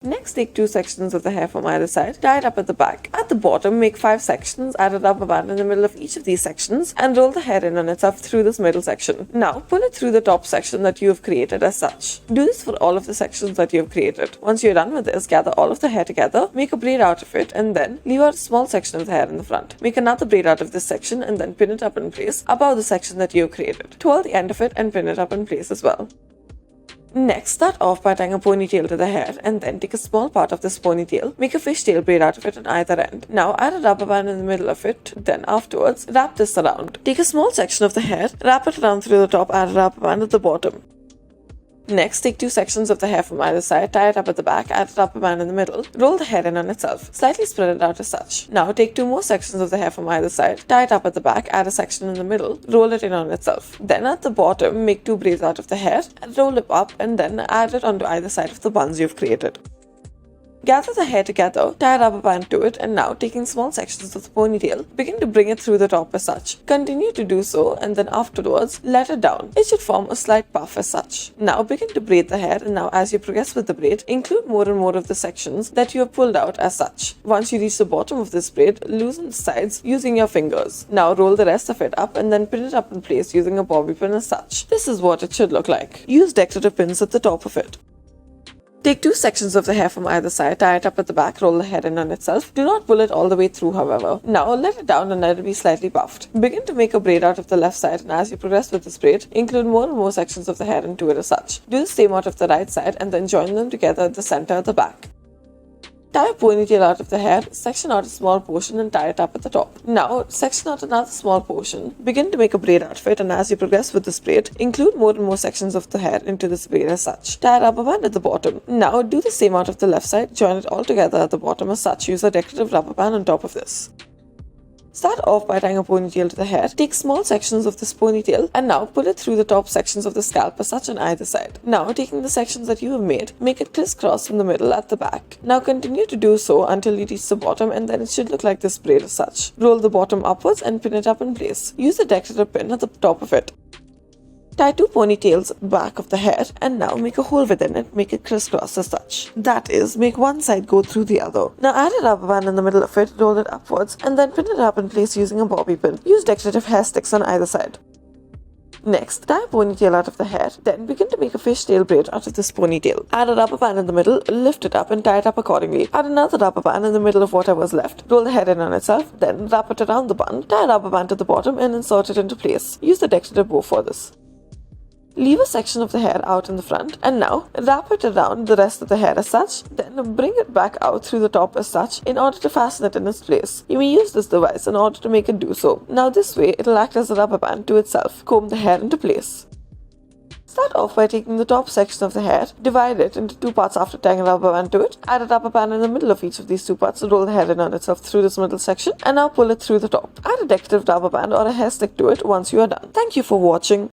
Next, take 2 sections of the hair from either side, tie it up at the back. At the bottom, make 5 sections, add a rubber band in the middle of each of these sections, and roll the hair in on itself through this middle section. Now, pull it through the top section that you have created as such. Do this for all of the sections that you have created. Once you're done with this, gather all of the hair together, make a braid out of it, and then leave out a small section of the hair in the front. Make another braid out of this section, and then pin it up in place above the section that you have created. Twirl the end of it and pin it up in place as well. Next, start off by tying a ponytail to the hair, and then take a small part of this ponytail, make a fishtail braid out of it on either end. Now add a rubber band in the middle of it, then afterwards wrap this around. Take a small section of the hair, wrap it around through the top, add a rubber band at the bottom. Next, take 2 sections of the hair from either side, tie it up at the back, add a rubber band in the middle, roll the hair in on itself, slightly spread it out as such. Now take 2 more sections of the hair from either side, tie it up at the back, add a section in the middle, roll it in on itself. Then at the bottom, make 2 braids out of the hair, and roll it up, and then add it onto either side of the buns you've created. Gather the hair together, tie a rubber band to it, and now, taking small sections of the ponytail, begin to bring it through the top as such. Continue to do so, and then afterwards, let it down. It should form a slight puff as such. Now begin to braid the hair, and now as you progress with the braid, include more and more of the sections that you have pulled out as such. Once you reach the bottom of this braid, loosen the sides using your fingers. Now roll the rest of it up and then pin it up in place using a bobby pin as such. This is what it should look like. Use decorative pins at the top of it. Take 2 sections of the hair from either side, tie it up at the back, roll the hair in on itself. Do not pull it all the way through, however. Now let it down and let it be slightly puffed. Begin to make a braid out of the left side, and as you progress with this braid, include more and more sections of the hair into it as such. Do the same out of the right side and then join them together at the center at the back. Tie a ponytail out of the hair, section out a small portion and tie it up at the top. Now, section out another small portion. Begin to make a braid out of it, and as you progress with this braid, include more and more sections of the hair into this braid as such. Tie a rubber band at the bottom. Now, do the same out of the left side, join it all together at the bottom as such. Use a decorative rubber band on top of this. Start off by tying a ponytail to the hair. Take small sections of this ponytail and now pull it through the top sections of the scalp as such on either side. Now, taking the sections that you have made, make it crisscross from the middle at the back. Now continue to do so until you reach the bottom, and then it should look like this braid as such. Roll the bottom upwards and pin it up in place. Use the decorative pin at the top of it. Tie 2 ponytails back of the hair, and now make a hole within it, make it crisscross as such. That is, make one side go through the other. Now add a rubber band in the middle of it, roll it upwards, and then pin it up in place using a bobby pin. Use decorative hair sticks on either side. Next, tie a ponytail out of the hair, then begin to make a fishtail braid out of this ponytail. Add a rubber band in the middle, lift it up and tie it up accordingly. Add another rubber band in the middle of whatever's left, roll the hair in on itself, then wrap it around the bun, tie a rubber band to the bottom and insert it into place. Use the decorative bow for this. Leave a section of the hair out in the front, and now wrap it around the rest of the hair as such, then bring it back out through the top as such in order to fasten it in its place. You may use this device in order to make it do so. Now this way it will act as a rubber band to itself. Comb the hair into place. Start off by taking the top section of the hair, divide it into 2 parts after tying a rubber band to it, add a rubber band in the middle of each of these 2 parts, roll the hair in on itself through this middle section, and now pull it through the top. Add a decorative rubber band or a hair stick to it once you are done. Thank you for watching.